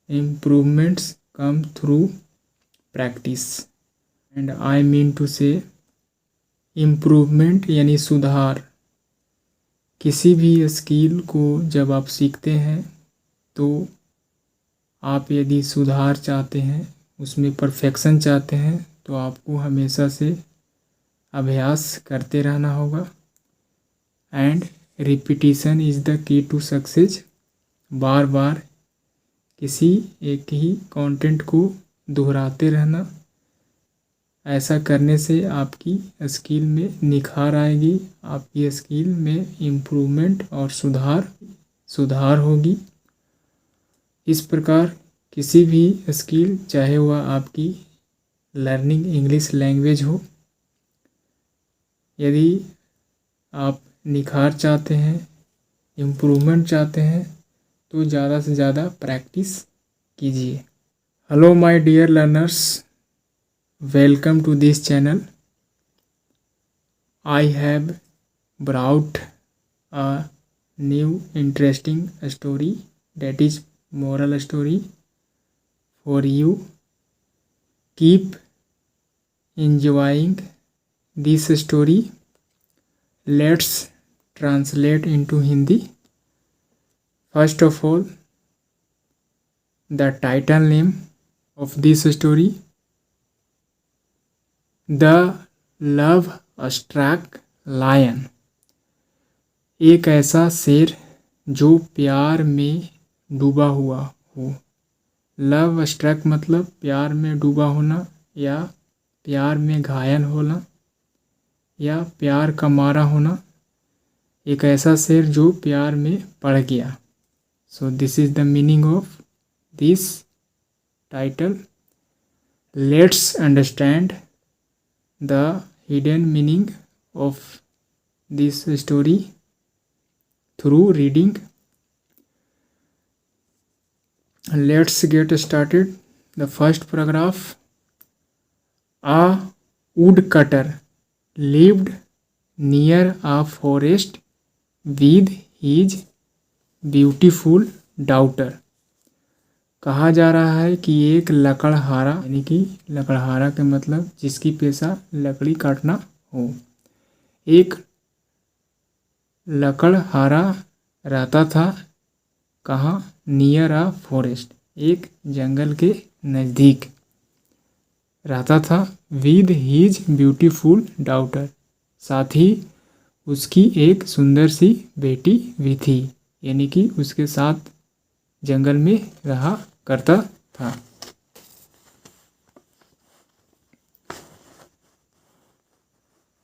improvements come through practice. And I mean to say improvement यानी सुधार। किसी भी स्किल को जब आप सीखते हैं तो आप यदि सुधार चाहते हैं, उसमें परफेक्शन चाहते हैं, तो आपको हमेशा से अभ्यास करते रहना होगा। And repetition is the key to success. बार बार किसी एक ही कंटेंट को दोहराते रहना, ऐसा करने से आपकी स्किल में निखार आएगी, आपकी स्किल में इम्प्रूवमेंट और सुधार होगी। इस प्रकार किसी भी स्किल, चाहे वह आपकी लर्निंग इंग्लिश लैंग्वेज हो, यदि आप निखार चाहते हैं, इम्प्रूवमेंट चाहते हैं, तो ज़्यादा से ज़्यादा प्रैक्टिस कीजिए। Hello my dear learners, welcome to this channel. I have brought a new interesting story, that is moral story for you. Keep enjoying this story. Let's translate into Hindi. First of all, the title name of this story, The Love-Struck Lion। एक ऐसा शेर जो प्यार में डूबा हुआ हो। Love struck मतलब प्यार में डूबा होना, या प्यार में घायल होना, या प्यार का मारा होना। एक ऐसा शेर जो प्यार में पड़ गया। So this is the meaning of this title. Let's understand the hidden meaning of this story through reading. Let's get started. The first paragraph. A woodcutter lived near a forest with his beautiful daughter. कहा जा रहा है कि एक लकड़हारा, यानी कि लकड़हारा के मतलब जिसकी पेशा लकड़ी काटना हो, एक लकड़हारा रहता था। कहाँ? नियर आ फॉरेस्ट, एक जंगल के नज़दीक रहता था। विद हीज ब्यूटीफुल डॉटर, साथ ही उसकी एक सुंदर सी बेटी भी थी, यानी कि उसके साथ जंगल में रहा करता था।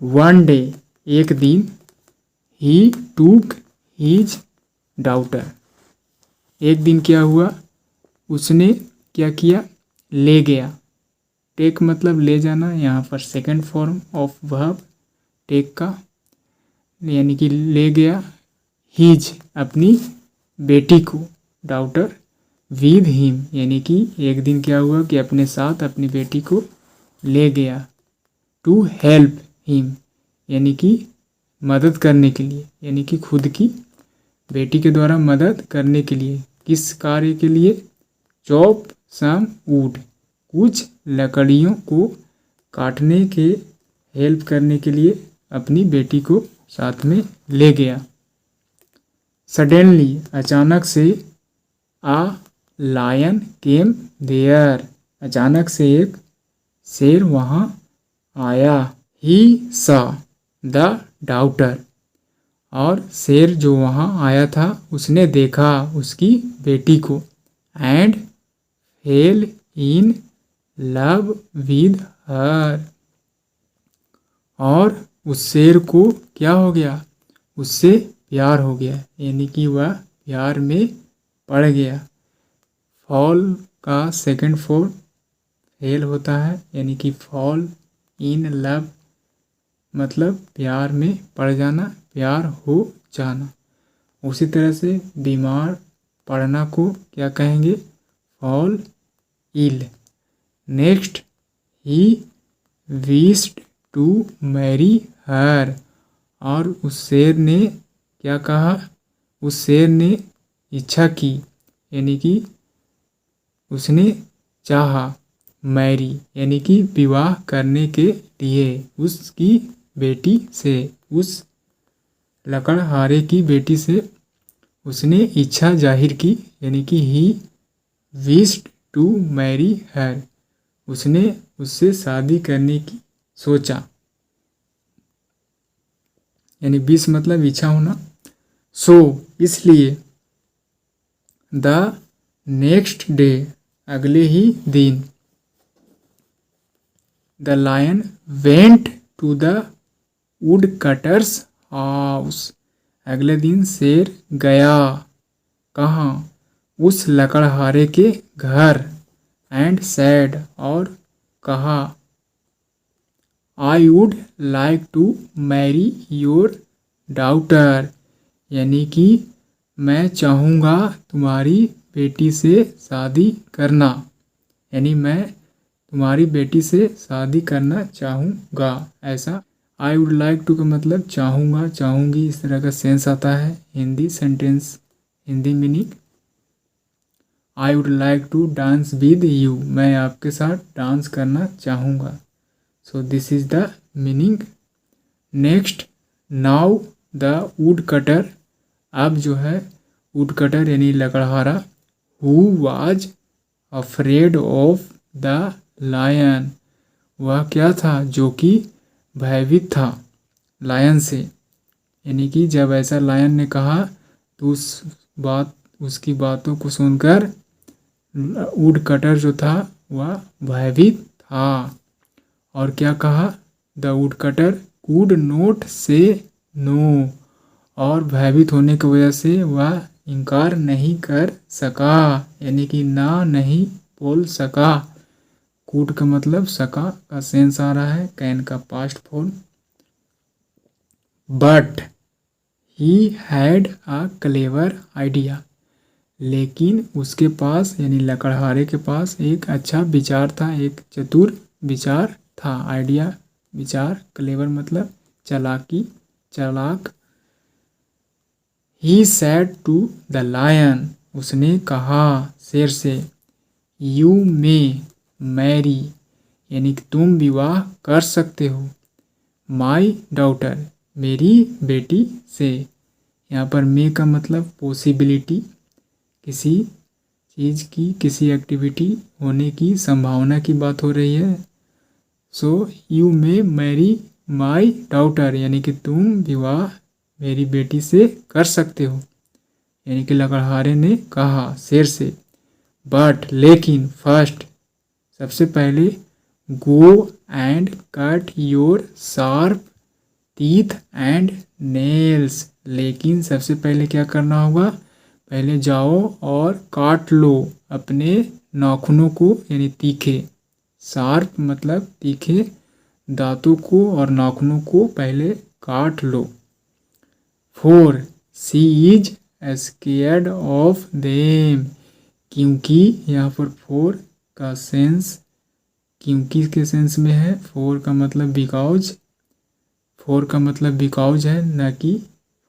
वन डे, एक दिन, ही टूक हीज डाउटर, एक दिन क्या हुआ, उसने क्या किया, ले गया। टेक मतलब ले जाना, यहाँ पर second form of verb take का, यानी कि ले गया। हीज अपनी बेटी को, डाउटर विद हिम, यानी कि एक दिन क्या हुआ कि अपने साथ अपनी बेटी को ले गया। टू हेल्प हिम, यानी कि मदद करने के लिए, यानी कि खुद की बेटी के द्वारा मदद करने के लिए। किस कार्य के लिए? चॉप सम वुड, कुछ लकड़ियों को काटने के हेल्प करने के लिए अपनी बेटी को साथ में ले गया। सडनली, अचानक से, आ लायन केम देयर, अचानक से एक शेर वहाँ आया। ही सा द डाउटर, और शेर जो वहाँ आया था उसने देखा उसकी बेटी को। And fail in love with her, और उस शेर को क्या हो गया, उससे प्यार हो गया, यानी कि वह प्यार में पड़ गया। फॉल का सेकंड फॉर्म फेल होता है, यानी कि फॉल इन लव मतलब प्यार में पड़ जाना, प्यार हो जाना। उसी तरह से बीमार पड़ना को क्या कहेंगे? Fall ill. Next, he wished to marry her, और उस शेर ने क्या कहा, उस शेर ने इच्छा की, यानी कि उसने चाहा, मैरी यानी कि विवाह करने के लिए उसकी बेटी से, उस लकड़हारे की बेटी से उसने इच्छा जाहिर की, यानी कि he wished to marry her, उसने उससे शादी करने की सोचा, यानी विश मतलब इच्छा होना। सो इसलिए द नेक्स्ट डे अगले ही दिन the lion went to the wood cutter's house, अगले दिन शेर गया कहाँ, उस लकड़हारे के घर, एंड सैड और कहा, I would like to marry your daughter, यानी कि मैं चाहूँगा तुम्हारी बेटी से शादी करना, यानी मैं तुम्हारी बेटी से शादी करना चाहूँगा। ऐसा आई वुड लाइक टू का मतलब चाहूँगा, चाहूँगी, इस तरह का सेंस आता है। Hindi sentence, Hindi meaning, I would like to dance with you, मैं आपके साथ डांस करना चाहूँगा। So this is the meaning. Next, now the wood cutter, अब जो है वुड कटर यानी लकड़हारा, who was afraid of the lion, वह क्या था जो कि भयभीत था लायन से, यानी कि जब ऐसा लायन ने कहा तो उसकी बातों को सुनकर वुड कटर जो था वह भयभीत था। और क्या कहा, the wood cutter could note से नो, और भयभीत होने की वजह से वह इनकार नहीं कर सका, यानी कि ना नहीं बोल सका। कुड का मतलब सका का सेंस आ रहा है, कैन का past form. But he had a clever idea, लेकिन उसके पास यानी लकड़हारे के पास एक अच्छा विचार था, एक चतुर विचार था। आइडिया विचार, क्लेवर मतलब चालाकी, चालाक। ही सैड टू द लायन, उसने कहा शेर से, यू मे मैरी, यानी कि तुम विवाह कर सकते हो, माई डॉटर, मेरी बेटी से। यहाँ पर मे का मतलब पॉसिबिलिटी, किसी चीज़ की, किसी एक्टिविटी होने की संभावना की बात हो रही है। So you may marry my daughter, यानी कि तुम विवाह मेरी बेटी से कर सकते हो, यानी कि लकड़हारे ने कहा शेर से। बट लेकिन, फर्स्ट सबसे पहले, go and cut your sharp teeth and nails, लेकिन सबसे पहले क्या करना होगा, पहले जाओ और काट लो अपने नाखूनों को, यानी तीखे, शार्प मतलब तीखे, दांतों को और नाखूनों को पहले काट लो। For, she is scared of them, क्योंकि यहाँ पर फोर का सेंस क्योंकि के सेंस में है। फोर का मतलब बिकॉज, फोर का मतलब बिकॉज है, न कि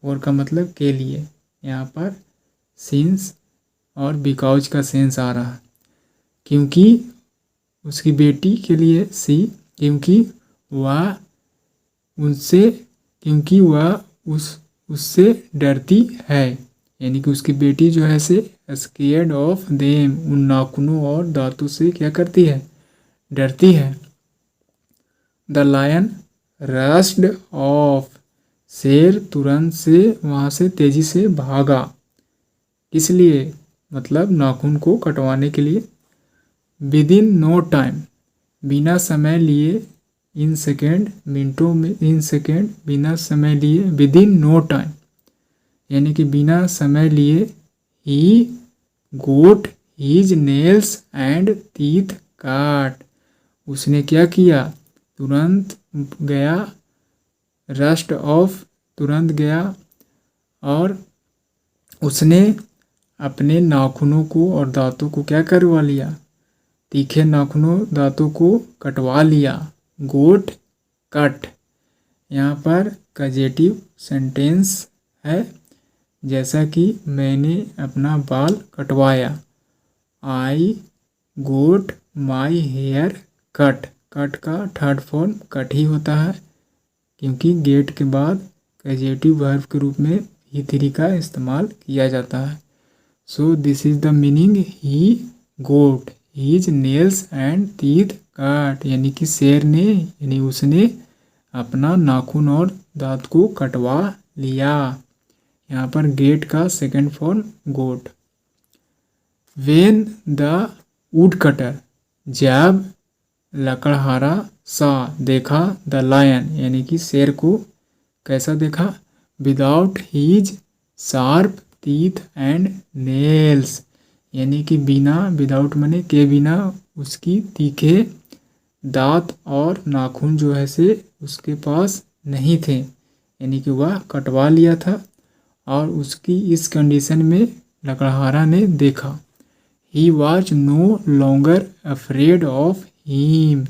फोर का मतलब के लिए। यहाँ पर सिंस और बिकॉज का सेंस आ रहा है। क्योंकि उसकी बेटी के लिए सी, क्योंकि वह उनसे, क्योंकि वह उससे डरती है, यानी कि उसकी बेटी जो है से स्केयर्ड ऑफ देम, उन नाखूनों और दांतों से क्या करती है, डरती है। द लायन रस्ड ऑफ, शेर तुरंत से वहाँ से तेजी से भागा, किस लिए, मतलब नाखून को कटवाने के लिए। विद इन नो टाइम, बिना समय लिए, इन सेकेंड, मिनटों में, इन सेकेंड, बिना समय लिए, विद इन नो टाइम, यानी कि बिना समय लिए, ही got his nails and teeth काट, उसने क्या किया, तुरंत गया, रस्ट ऑफ तुरंत गया, और उसने अपने नाखूनों को और दांतों को क्या करवा लिया, तीखे नाखूनों दांतों को कटवा लिया। गोट कट, यहाँ पर कजेटिव सेंटेंस है, जैसा कि मैंने अपना बाल कटवाया। आई गोट माई हेयर कट। कट का थर्ड फॉर्म कट ही होता है, क्योंकि गेट के बाद एडजेक्टिव वर्ब के रूप में ही थ्री का इस्तेमाल किया जाता है। So this is the meaning, he got his nails and teeth cut, यानी कि शेर ने यानी उसने अपना नाखून और दांत को कटवा लिया। यहाँ पर गेट का second form got. When the wood cutter, जब लकड़हारा सा देखा द लायन, यानी कि शेर को कैसा देखा, without his sharp teeth and nails, यानी कि बिना, विदाउट मने के बिना, उसकी तीखे दांत और नाखून जो है से उसके पास नहीं थे, यानी कि वह कटवा लिया था और उसकी इस कंडीशन में लकड़हारा ने देखा। He was no longer afraid of him,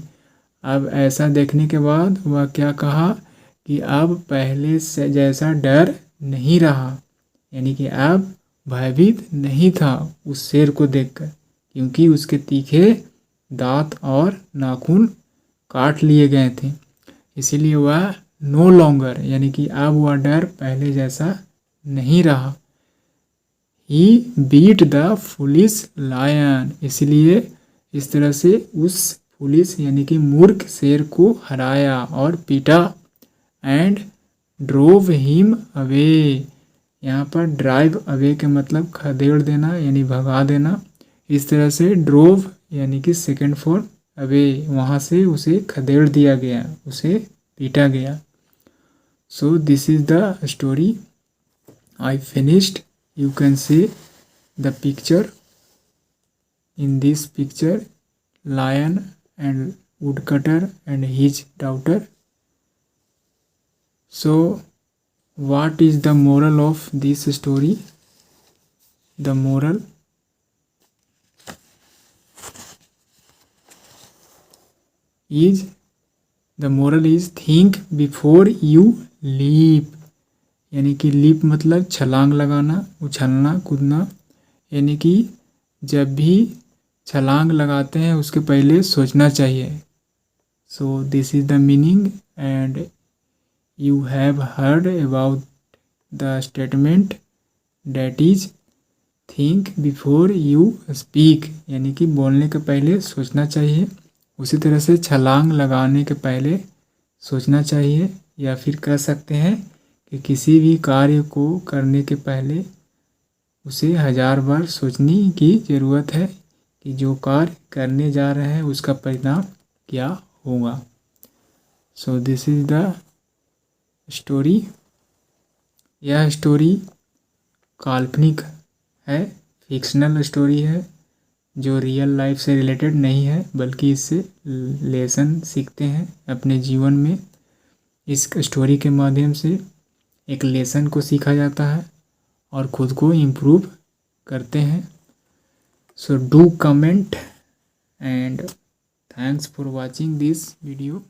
अब ऐसा देखने के बाद वह क्या कहा कि अब पहले से जैसा डर नहीं रहा, यानी कि अब भयभीत नहीं था उस शेर को देखकर, क्योंकि उसके तीखे दांत और नाखून काट लिए गए थे। इसीलिए वह नो लॉन्गर, यानी कि अब वह डर पहले जैसा नहीं रहा। ही बीट द फुलिश लायन, इसलिए इस तरह से उस फुलिश यानी कि मूर्ख शेर को हराया और पीटा। एंड ड्रोव हिम अवे, यहाँ पर ड्राइव अवे के मतलब खदेड़ देना यानी भगा देना। इस तरह से ड्रोव यानी कि सेकंड फॉर्म अवे, वहाँ से उसे खदेड़ दिया गया, उसे पीटा गया। सो this is the story I finished. You can see the picture. In this picture, lion and woodcutter and his daughter. So what is the moral of this story? The moral is think before you leap, यानी कि leap मतलब छलांग लगाना, उछलना, कूदना, यानी कि जब भी छलांग लगाते हैं उसके पहले सोचना चाहिए। सो this is the meaning and you have heard about the statement that is think before you speak, यानी कि बोलने के पहले सोचना चाहिए। उसी तरह से छलांग लगाने के पहले सोचना चाहिए, या फिर कह सकते हैं कि किसी भी कार्य को करने के पहले उसे 1000 बार सोचने की ज़रूरत है कि जो कार्य करने जा रहे हैं उसका परिणाम क्या होगा। So this is the story. यह स्टोरी काल्पनिक है, फिक्शनल स्टोरी है, जो रियल लाइफ से रिलेटेड नहीं है, बल्कि इससे लेसन सीखते हैं अपने जीवन में। इस स्टोरी के माध्यम से एक लेसन को सीखा जाता है और ख़ुद को इम्प्रूव करते हैं। So do comment and thanks for watching this video.